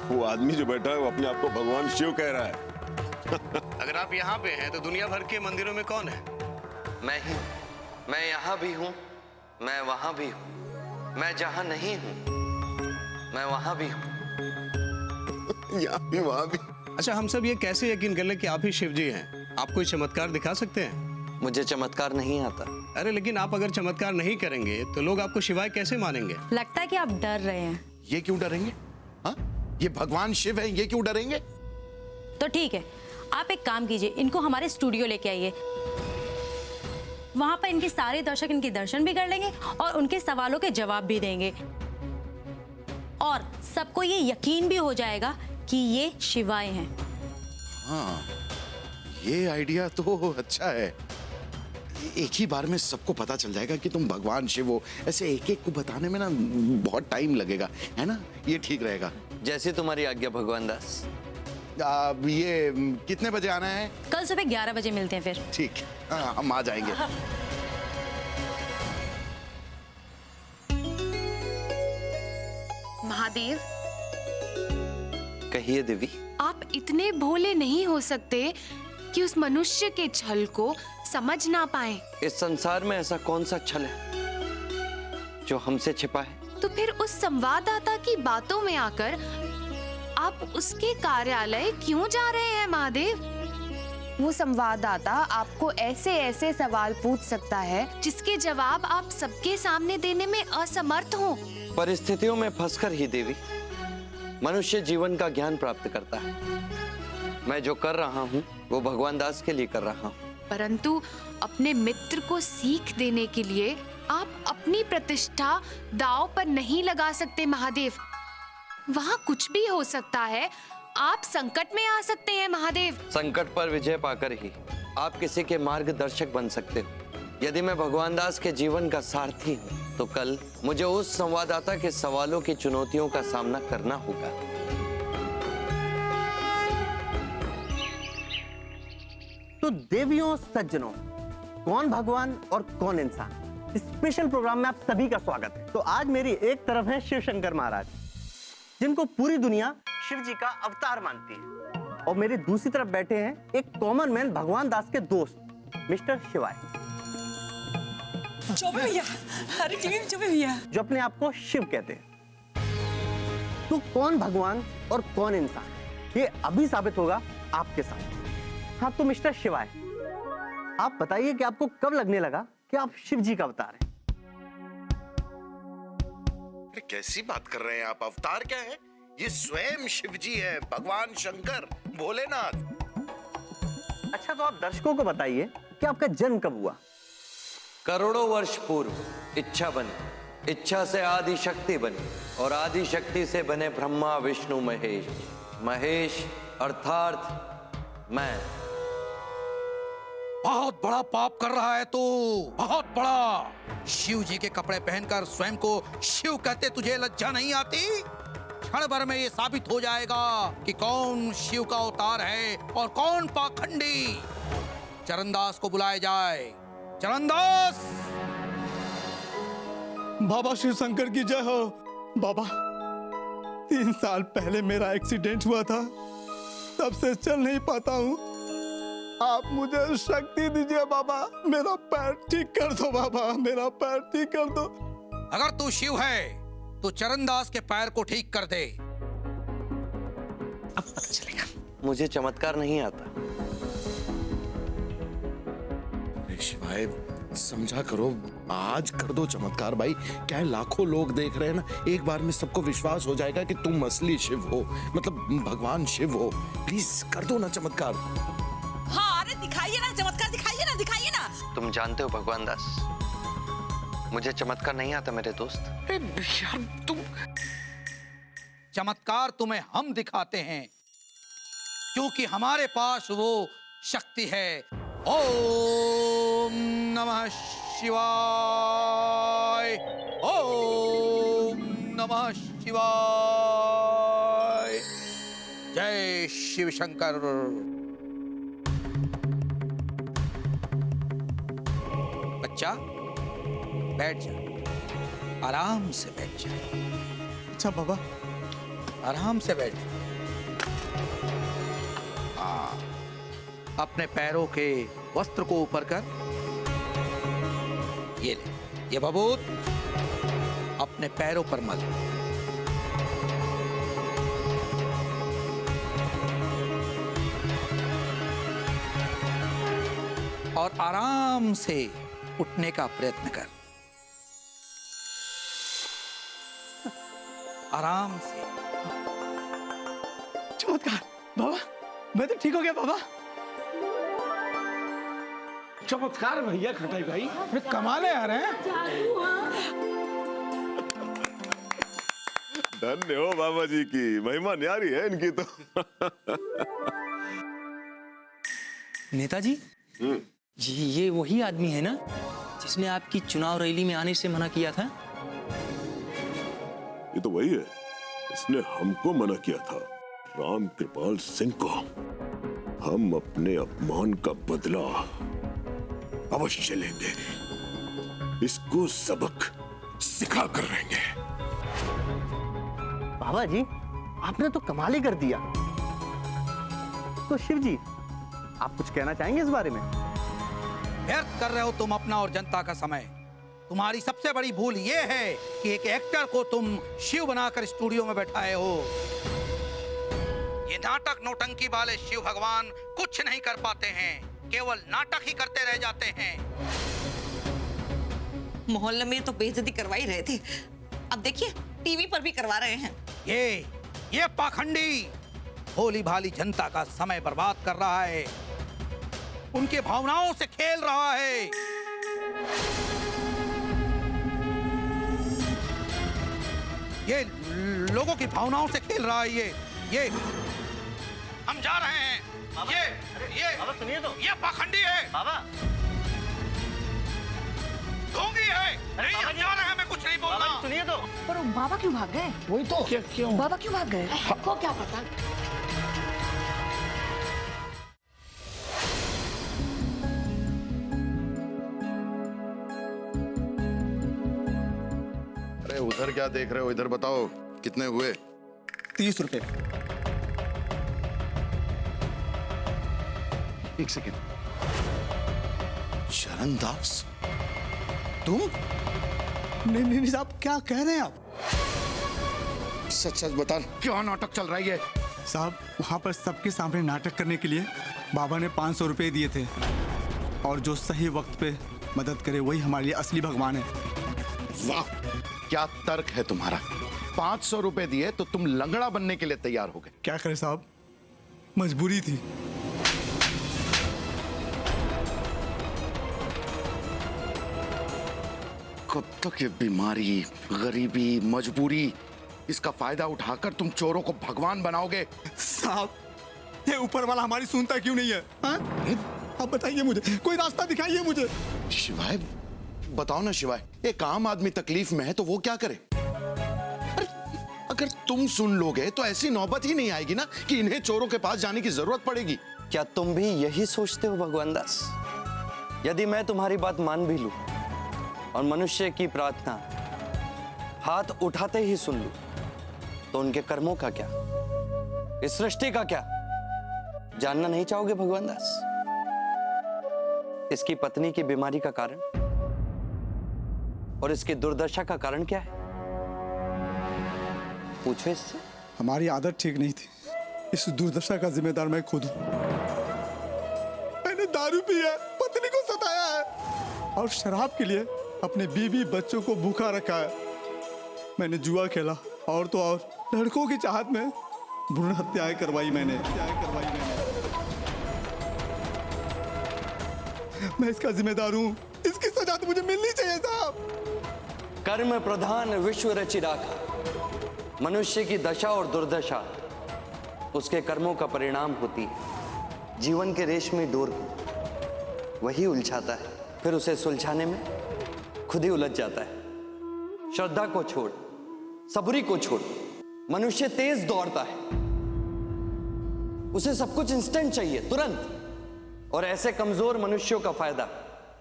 [SPEAKER 13] वो आदमी जो बैठा है वो अपने आप को भगवान शिव कह रहा है।
[SPEAKER 3] अगर आप यहाँ पे हैं तो दुनिया भर के मंदिरों में कौन है? मैं ही। मैं यहाँ भी हूँ, मैं वहाँ भी हूँ, मैं जहाँ नहीं हूँ मैं वहाँ भी हूँ।
[SPEAKER 13] यहाँ भी वहाँ भी।
[SPEAKER 11] अच्छा, हम सब ये कैसे यकीन कर लें कि आप ही शिव जी हैं? आप कोई चमत्कार दिखा सकते हैं?
[SPEAKER 3] मुझे चमत्कार नहीं आता।
[SPEAKER 11] अरे लेकिन आप अगर चमत्कार नहीं करेंगे तो लोग आपको शिवाय कैसे मानेंगे?
[SPEAKER 12] लगता है कि आप डर रहे हैं।
[SPEAKER 1] ये क्यों डरेंगे? हाँ, ये भगवान शिव है, ये क्यों डरेंगे?
[SPEAKER 12] तो ठीक है, आप एक काम कीजिए, इनको हमारे स्टूडियो लेके आइए। वहां पर इनके सारे दर्शक इनके दर्शन भी कर लेंगे और उनके सवालों के जवाब भी देंगे और सबको ये यकीन भी हो जाएगा कि ये शिवाय हैं।
[SPEAKER 1] हाँ, ये आइडिया तो अच्छा है। एक ही बार में सबको पता चल जाएगा कि तुम भगवान शिव हो। ऐसे एक एक को बताने में ना बहुत टाइम लगेगा, है ना? ये ठीक रहेगा।
[SPEAKER 3] जैसी तुम्हारी आज्ञा भगवान दास।
[SPEAKER 1] ये कितने बजे आना है?
[SPEAKER 12] कल सुबह 11 बजे मिलते हैं फिर।
[SPEAKER 1] ठीक, हाँ, हम आ जाएंगे।
[SPEAKER 14] महादेव,
[SPEAKER 3] कहिए देवी।
[SPEAKER 14] आप इतने भोले नहीं हो सकते कि उस मनुष्य के छल को समझ ना पाए।
[SPEAKER 3] इस संसार में ऐसा कौन सा छल है जो हमसे छिपा है?
[SPEAKER 14] तो फिर उस संवाददाता की बातों में आकर आप उसके कार्यालय क्यों जा रहे हैं महादेव? वो संवाददाता आपको ऐसे ऐसे सवाल पूछ सकता है जिसके जवाब आप सबके सामने देने में असमर्थ हो।
[SPEAKER 3] परिस्थितियों में फंसकर ही देवी मनुष्य जीवन का ज्ञान प्राप्त करता है। मैं जो कर रहा हूँ वो भगवान दास के लिए कर रहा हूँ।
[SPEAKER 14] परंतु अपने मित्र को सीख देने के लिए आप अपनी प्रतिष्ठा दांव पर नहीं लगा सकते महादेव। वहाँ कुछ भी हो सकता है। आप संकट में आ सकते हैं महादेव।
[SPEAKER 3] संकट पर विजय पाकर ही आप किसी के मार्गदर्शक बन सकते हो। यदि मैं भगवान दास के जीवन का सारथी हूँ तो कल मुझे उस संवाददाता के सवालों की चुनौतियों का सामना करना होगा।
[SPEAKER 15] तो देवियों सज्जनों, कौन भगवान और कौन इंसान, स्पेशल प्रोग्राम में आप सभी का स्वागत है। तो आज मेरी एक तरफ है शिव शंकर महाराज, जिनको पूरी दुनिया शिव जी का अवतार मानती है, और मेरे दूसरी तरफ बैठे हैं एक कॉमन मैन भगवान दास के दोस्त मिस्टर शिवाय,
[SPEAKER 5] चौबे भैया, अरे चौबे भैया,
[SPEAKER 15] जो अपने आप को शिव कहते हैं। तो कौन भगवान और कौन इंसान, ये अभी साबित होगा आपके साथ। हाँ, तो मिस्टर शिवाय, आप बताइए कि आपको कब लगने लगा कि आप शिव जी का अवतार हैं?
[SPEAKER 1] कैसी बात कर रहे हैं आप? अवतार क्या है? ये स्वयं शिव जी है, भगवान शंकर, भोलेनाथ।
[SPEAKER 15] अच्छा, तो आप दर्शकों को बताइए कि आपका जन्म कब हुआ?
[SPEAKER 3] करोड़ों वर्ष पूर्व इच्छा बनी, इच्छा से आदि शक्ति बनी, और आदि शक्ति से बने ब्रह्मा विष्णु महेश। महेश अर्थात मैं।
[SPEAKER 16] बहुत बड़ा पाप कर रहा है तू, बहुत बड़ा। शिव जी के कपड़े पहनकर स्वयं को शिव कहते तुझे लज्जा नहीं आती? क्षण भर में ये साबित हो जाएगा कि कौन शिव का अवतार है और कौन पाखंडी। चरणदास को बुलाया जाए। चरणदास।
[SPEAKER 17] बाबा शिव शंकर की जय हो। बाबा, 3 साल पहले मेरा एक्सीडेंट हुआ था, तब से चल नहीं पाता हूँ। आप मुझे शक्ति दीजिए बाबा, मेरा पैर ठीक कर दो बाबा, मेरा पैर ठीक कर दो।
[SPEAKER 16] अगर तू शिव है तो चरणदास के पैर को ठीक कर दे।
[SPEAKER 15] अब पता चलेगा।
[SPEAKER 3] मुझे चमत्कार नहीं आता।
[SPEAKER 1] शिवाय, समझा करो, आज कर दो चमत्कार भाई। क्या है, लाखों लोग देख रहे हैं ना, एक बार में सबको विश्वास हो जाएगा कि तुम असली शिव हो, मतलब भगवान शिव हो। प्लीज कर दो ना चमत्कार।
[SPEAKER 5] हाँ, अरे दिखाइए ना चमत्कार, दिखाइए ना, दिखाइए ना।
[SPEAKER 3] तुम जानते हो भगवान दास, मुझे चमत्कार नहीं आता मेरे दोस्त।
[SPEAKER 1] यार तुम,
[SPEAKER 16] चमत्कार तुम्हें हम दिखाते हैं, क्योंकि हमारे पास वो शक्ति है। ओम नमः शिवाय, ओम नमः शिवाय। जय शिव शंकर। बच्चा बैठ जा, आराम से बैठ जा।
[SPEAKER 17] अच्छा बाबा।
[SPEAKER 16] आराम से बैठ। अपने पैरों के वस्त्र को ऊपर कर। ये ले, ये बबूत अपने पैरों पर मल। और आराम से उठने का प्रयत्न कर, आराम से।
[SPEAKER 17] चमत्कार बाबा, मैं तो ठीक हो गया बाबा।
[SPEAKER 11] चमत्कार भैया खटाई भाई, कमाल है यार।
[SPEAKER 13] धन्य हो बाबा जी की, महिमा न्यारी है इनकी तो।
[SPEAKER 18] नेताजी जी, ये वही आदमी है ना जिसने आपकी चुनाव रैली में आने से मना किया था?
[SPEAKER 13] ये तो वही है, इसने हमको मना किया था, राम कृपाल सिंह को। हम अपने अपमान का बदला अवश्य लेंगे, इसको सबक सिखा कर रहेंगे।
[SPEAKER 15] बाबा जी, आपने तो कमाल ही कर दिया। तो शिव जी, आप कुछ कहना चाहेंगे इस बारे में?
[SPEAKER 16] व्यर्थ कर रहे हो तुम अपना और जनता का समय। तुम्हारी सबसे बड़ी भूल यह है कि एक एक्टर को तुम शिव बनाकर स्टूडियो में बैठाए हो। ये नाटक नौटंकी वाले शिव भगवान कुछ नहीं कर पाते हैं, केवल नाटक ही करते रह जाते हैं।
[SPEAKER 5] मोहल्ले में तो बेइज्जती करवाई रहे थे, अब देखिए टीवी पर भी करवा रहे हैं।
[SPEAKER 16] ये पाखंडी भोली भाली जनता का समय बर्बाद कर रहा है, उनके भावनाओं से खेल रहा है। ये लोगों की भावनाओं से खेल रहा है। ये हम जा रहे हैं। बाबा सुनिए तो, ये पाखंडी है बाबा, ढोंगी है। नहीं, हम जा रहे हैं, मैं कुछ नहीं बोल रहा।
[SPEAKER 5] सुनिए तो। पर बाबा क्यों भाग गए?
[SPEAKER 11] वही तो, क्यों
[SPEAKER 5] बाबा क्यों भाग गए? आपको क्या पता?
[SPEAKER 1] अरे उधर क्या देख रहे हो, इधर बताओ कितने हुए?
[SPEAKER 17] 30 रुपए।
[SPEAKER 1] एक सेकेंड, शरण दास तुम?
[SPEAKER 17] नहीं साहब, क्या कह रहे हैं आप?
[SPEAKER 1] सच सच बता, क्या नाटक चल रहा है ये?
[SPEAKER 17] साहब, वहां पर सबके सामने नाटक करने के लिए बाबा ने 500 रुपए दिए थे, और जो सही वक्त पे मदद करे वही हमारे लिए असली भगवान है।
[SPEAKER 1] वाह, क्या तर्क है तुम्हारा। 500 रुपए दिए तो तुम लंगड़ा बनने के लिए तैयार हो गए।
[SPEAKER 17] क्या करें साहब, मजबूरी थी।
[SPEAKER 1] कब तक ये बीमारी, गरीबी, मजबूरी, इसका फायदा उठाकर तुम चोरों को भगवान बनाओगे?
[SPEAKER 17] साहब, ये ऊपर वाला हमारी सुनता क्यों नहीं है? आप बताइए मुझे, कोई रास्ता दिखाइए मुझे।
[SPEAKER 1] शिवाय, बताओ ना शिवाय, एक आम आदमी तकलीफ में है तो वो क्या करे? अरे अगर तुम सुन लोगे तो ऐसी नौबत ही नहीं आएगी ना कि इन्हें चोरों के पास जाने की जरूरत पड़ेगी।
[SPEAKER 3] क्या तुम भी यही सोचते हो भगवान दास? यदि मैं तुम्हारी बात मान भी लूं और मनुष्य की प्रार्थना हाथ उठाते ही सुन लूं, तो उनके कर्मों का क्या, इस सृष्टि का क्या, जानना नहीं चाहोगे भगवान दास? इसकी पत्नी की बीमारी का कारण और इसकी दुर्दशा का कारण क्या है? पूछो इससे।
[SPEAKER 17] हमारी आदत ठीक नहीं थी, इस दुर्दशा का जिम्मेदार मैं खुद हूं। मैंने दारू पिया, पत्नी को सताया है, और शराब के लिए अपने बीवी बच्चों को भूखा रखा है। मैंने जुआ खेला और तो और लड़कों की चाहत में भ्रूण हत्याएं करवाई मैंने। मैं इसका जिम्मेदार हूँ, इसकी सजा तो मुझे मिलनी चाहिए साहब।
[SPEAKER 3] कर्म प्रधान विश्व रचि राखा। मनुष्य की दशा और दुर्दशा उसके कर्मों का परिणाम होती है। जीवन के रेशमी डोर को वही उलझाता है, फिर उसे सुलझाने में खुद ही उलझ जाता है। श्रद्धा को छोड़, सबूरी को छोड़, मनुष्य तेज दौड़ता है। उसे सब कुछ इंस्टेंट चाहिए, तुरंत। और ऐसे कमजोर मनुष्यों का फायदा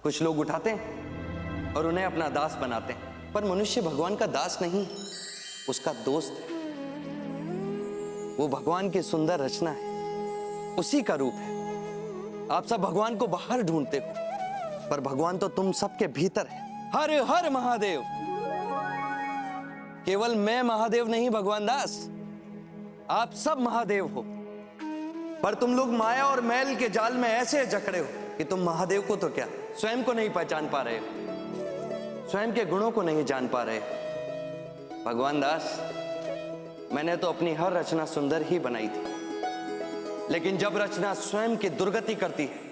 [SPEAKER 3] कुछ लोग उठाते हैं और उन्हें अपना दास बनाते हैं। पर मनुष्य भगवान का दास नहीं, उसका दोस्त है। वो भगवान की सुंदर रचना है, उसी का रूप है। आप सब भगवान को बाहर ढूंढते हो, पर भगवान तो तुम सबके भीतर है। हर हर महादेव। केवल मैं महादेव नहीं भगवान दास, आप सब महादेव हो। पर तुम लोग माया और मैल के जाल में ऐसे जकड़े हो कि तुम महादेव को तो क्या, स्वयं को नहीं पहचान पा रहे हो, स्वयं के गुणों को नहीं जान पा रहे हो। भगवान दास, मैंने तो अपनी हर रचना सुंदर ही बनाई थी, लेकिन जब रचना स्वयं की दुर्गति करती है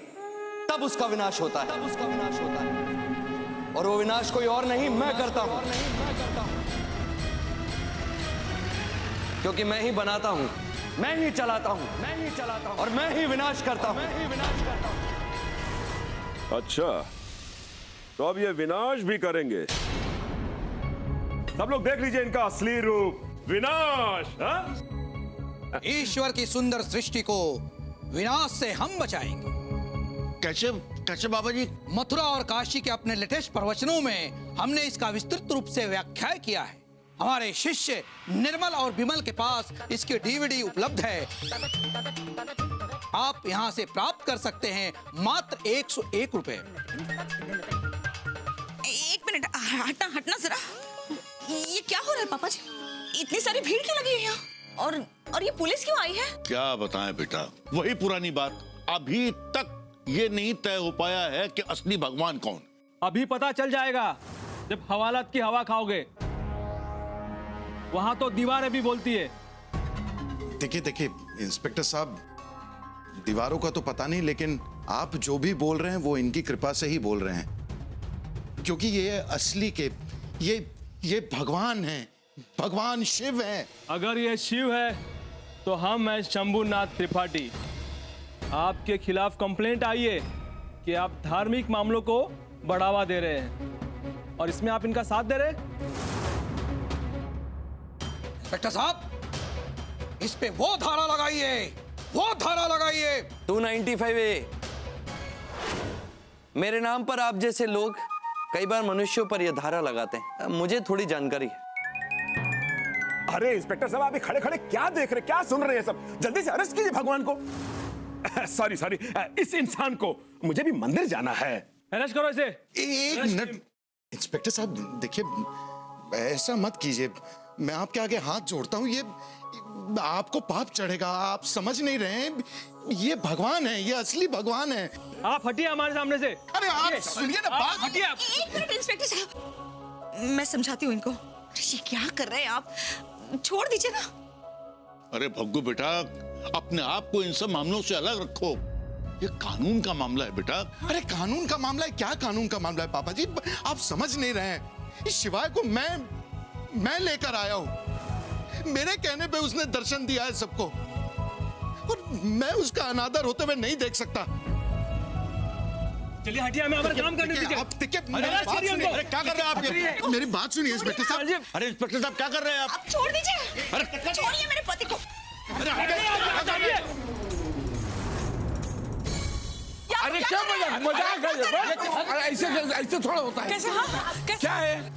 [SPEAKER 3] तब उसका विनाश होता है। और वो विनाश कोई और नहीं, मैं करता हूं। क्योंकि मैं ही बनाता हूं, मैं ही चलाता हूं, और मैं ही विनाश करता हूं।
[SPEAKER 13] अच्छा, तो अब ये विनाश भी करेंगे। सब लोग देख लीजिए इनका असली रूप, विनाश। हाँ?
[SPEAKER 16] ईश्वर की सुंदर सृष्टि को विनाश से हम बचाएंगे।
[SPEAKER 6] कैसे कैसे बाबा जी?
[SPEAKER 16] मथुरा और काशी के अपने लेटेस्ट प्रवचनों में हमने इसका विस्तृत रूप से व्याख्या किया है। हमारे शिष्य निर्मल और विमल के पास इसकी डीवीडी उपलब्ध है। आप यहां से प्राप्त कर सकते हैं मात्र 101 रुपए।
[SPEAKER 5] एक मिनट, हटना जरा। ये क्या हो रहा है पापा जी? इतनी सारी भीड़ क्यों लगी है यहाँ? और ये पुलिस क्यों आई है?
[SPEAKER 6] क्या बताएं बेटा, वही पुरानी बात। अभी तक ये नहीं तय हो पाया है कि असली भगवान कौन।
[SPEAKER 11] अभी पता चल जाएगा जब हवालात की हवा खाओगे। वहां तो दीवारें भी बोलती है।
[SPEAKER 1] देखिए इंस्पेक्टर साहब, दीवारों का तो पता नहीं, लेकिन आप जो भी बोल रहे हैं वो इनकी कृपा से ही बोल रहे हैं। क्योंकि ये असली के ये भगवान हैं, भगवान शिव हैं।
[SPEAKER 11] अगर ये शिव है तो हम हैं शंभुनाथ त्रिपाठी। आपके खिलाफ कंप्लेंट आई है कि आप धार्मिक मामलों को बढ़ावा दे रहे हैं और इसमें आप इनका साथ दे रहे हैं।
[SPEAKER 16] इंस्पेक्टर साहब, इस पे वो धारा लगाइए,
[SPEAKER 3] 295A। मेरे नाम पर आप जैसे लोग कई बार मनुष्यों पर यह धारा लगाते हैं। मुझे थोड़ी जानकारी है।
[SPEAKER 13] अरे इंस्पेक्टर साहब, आप खड़े खड़े क्या देख रहे, क्या सुन रहे हैं सब? जल्दी से अरेस्ट कीजिए भगवान को। सॉरी, इस इंसान को। मुझे भी मंदिर जाना है।
[SPEAKER 11] अरेस्ट करो इसे।
[SPEAKER 1] एक मिनट इंस्पेक्टर साहब, देखिए ऐसा मत कीजिए। मैं आपके आगे हाथ जोड़ता हूँ। ये आपको पाप चढ़ेगा, आप समझ नहीं रहे हैं। ये भगवान है, ये असली भगवान है।
[SPEAKER 11] आप हटिए हमारे सामने से।
[SPEAKER 1] अरे आप सुनिए ना बात।
[SPEAKER 11] हटिए।
[SPEAKER 5] एक मिनट इंस्पेक्टर साहब, मैं समझाती हूँ इनको। ये क्या कर रहे हैं आप? छोड़ दीजिए ना।
[SPEAKER 6] अरे भग्गू बेटा, अपने आप को इन सब मामलों से अलग रखो। ये कानून का मामला है बेटा।
[SPEAKER 1] अरे कानून का मामला है? क्या कानून का मामला है पापा जी? आप समझ नहीं रहे हैं। इस शिवाय को मैं लेकर आया हूं। मेरे कहने पे उसने दर्शन दिया है सबको, और मैं उसका अनादर होते हुए नहीं देख सकता।
[SPEAKER 11] चलिए हटिए, हमें हमारा काम करने दीजिए।
[SPEAKER 1] आप देखिए, मेरी बात सुनिए। अरे क्या कर रहे हैं आप? ये मेरी बात सुनिए इंस्पेक्टर साहब।
[SPEAKER 6] अरे इंस्पेक्टर साहब, क्या कर रहे हैं आप?
[SPEAKER 5] आप छोड़ दीजिए।
[SPEAKER 6] अरे
[SPEAKER 5] छोड़िए मेरे पति को।
[SPEAKER 4] अरे क्या मजाक है? ऐसे थोड़ा होता है।
[SPEAKER 5] कैसे? हाँ, कैसे?
[SPEAKER 4] क्या है?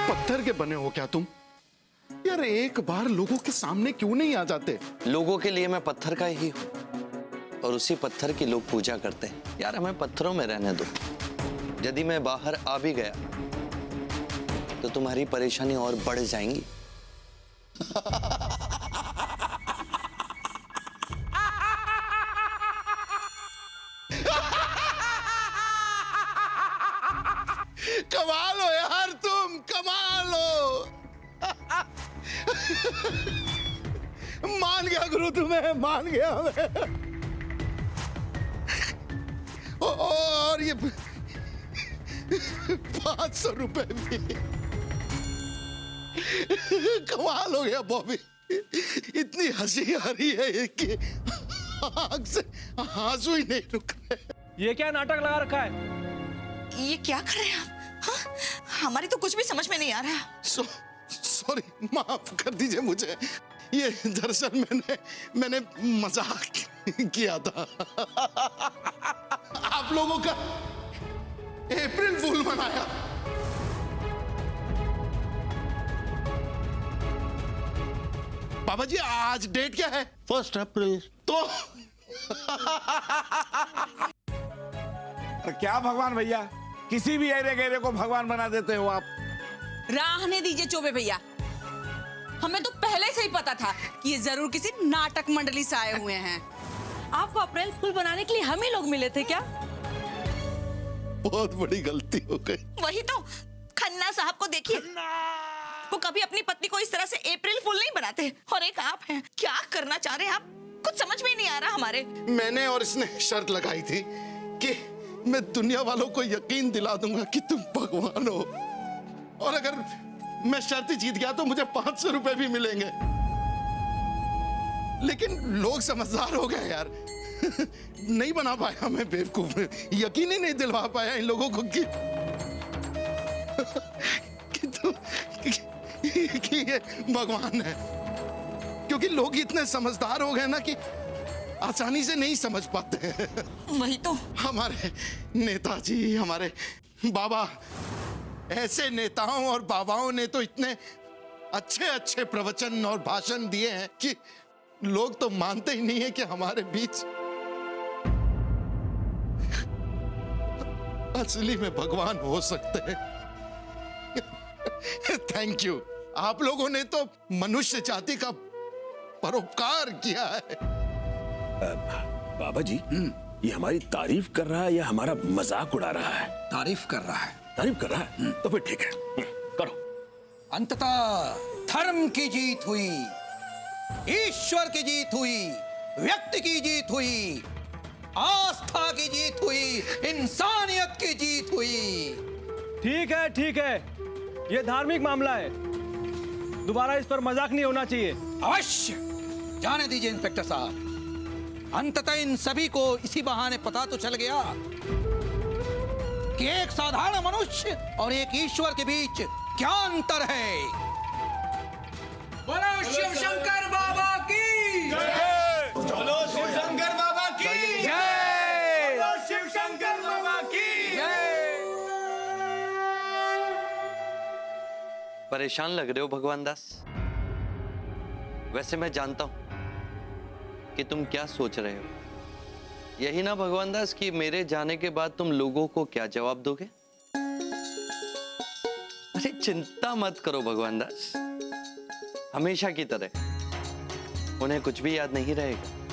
[SPEAKER 1] पत्थर के बने हो क्या तुम? यार एक बार लोगों के सामने क्यों नहीं आ जाते?
[SPEAKER 3] लोगों के लिए मैं पत्थर का ही हूं, और उसी पत्थर की लोग पूजा करते हैं। यार हमें पत्थरों में रहने दो। यदि मैं बाहर आ भी गया तो तुम्हारी परेशानी और बढ़ जाएंगी।
[SPEAKER 1] कमाल हो यार, तुम कमाल हो। मान गया गुरु, तुम्हें मान गया मैं। और ये 500 रुपए भी कमाल हो गया बॉबी। इतनी हंसी आ रही है कि आंख से आंसू ही नहीं रुक रहे।
[SPEAKER 11] ये क्या नाटक लगा रखा है?
[SPEAKER 5] ये क्या कर रहे हैं आप? हाँ? हमारी तो कुछ भी समझ में नहीं आ रहा।
[SPEAKER 1] सॉरी, माफ कर दीजिए मुझे। ये दरअसल मैंने मजाक किया था। आप लोगों का अप्रैल फूल मनाया। बाबा जी आज डेट क्या है?
[SPEAKER 6] 1 अप्रैल।
[SPEAKER 1] तो
[SPEAKER 4] क्या भगवान भैया, किसी भी एरे गहरे को भगवान बना देते हो आप।
[SPEAKER 5] रहने दीजिए चौबे भैया, हमें तो पहले से ही पता था कि ये जरूर किसी नाटक मंडली से आए हुए हैं।
[SPEAKER 12] आपको अप्रैल फूल बनाने के लिए हम ही लोग मिले थे क्या?
[SPEAKER 1] बहुत बड़ी गलती हो गई।
[SPEAKER 5] वही तो, खन्ना साहब को देखिए, वो कभी अपनी पत्नी को इस तरह से अप्रैल फूल नहीं बनाते, और एक आप हैं। क्या करना चाह रहे हैं आप? कुछ समझ में नहीं आ रहा हमारे।
[SPEAKER 1] मैंने और इसने शर्त लगाई थी कि मैं दुनिया वालों को यकीन दिला दूंगा कि तुम भगवान हो, और अगर मैं शर्त जीत गया तो मुझे 500 रुपए भी मिलेंगे। लेकिन लोग समझदार हो गए यार। नहीं बना पाया मैं, बेवकूफ, यकीन ही नहीं दिलवा पाया इन लोगों को कि ये भगवान है। क्योंकि लोग इतने समझदार हो गए ना कि आसानी से नहीं समझ पाते हैं।
[SPEAKER 5] वही तो,
[SPEAKER 1] हमारे नेताजी, हमारे बाबा, ऐसे नेताओं और बाबाओं ने तो इतने अच्छे अच्छे प्रवचन और भाषण दिए हैं कि लोग तो मानते ही नहीं है कि हमारे बीच असली में भगवान हो सकते हैं। थैंक यू, आप लोगों ने तो मनुष्य जाति का परोपकार किया है।
[SPEAKER 13] बाबा जी, ये हमारी तारीफ कर रहा है या हमारा मजाक उड़ा रहा है?
[SPEAKER 16] तारीफ कर रहा है।
[SPEAKER 13] तारीफ कर रहा है? तो फिर ठीक है, करो।
[SPEAKER 16] अंततः धर्म की जीत हुई, ईश्वर की जीत हुई, व्यक्ति की जीत हुई, आस्था की जीत हुई, इंसानियत की जीत हुई।
[SPEAKER 11] ठीक है, ठीक है, ये धार्मिक मामला है, दोबारा इस पर मजाक नहीं होना चाहिए।
[SPEAKER 16] अवश्य, जाने दीजिए इंस्पेक्टर साहब। अंततः इन सभी को इसी बहाने पता तो चल गया कि एक साधारण मनुष्य और एक ईश्वर के बीच क्या अंतर है।
[SPEAKER 18] बोलो शिव शंकर बाबा की जय। बोलो शिव शंकर बाबा की जय। बोलो शिव शंकर बाबा की जय।
[SPEAKER 3] परेशान लग रहे हो भगवान दास। वैसे मैं जानता हूं कि तुम क्या सोच रहे हो। यही ना भगवान दास कि मेरे जाने के बाद तुम लोगों को क्या जवाब दोगे? अरे चिंता मत करो भगवान दास, हमेशा की तरह उन्हें कुछ भी याद नहीं रहेगा।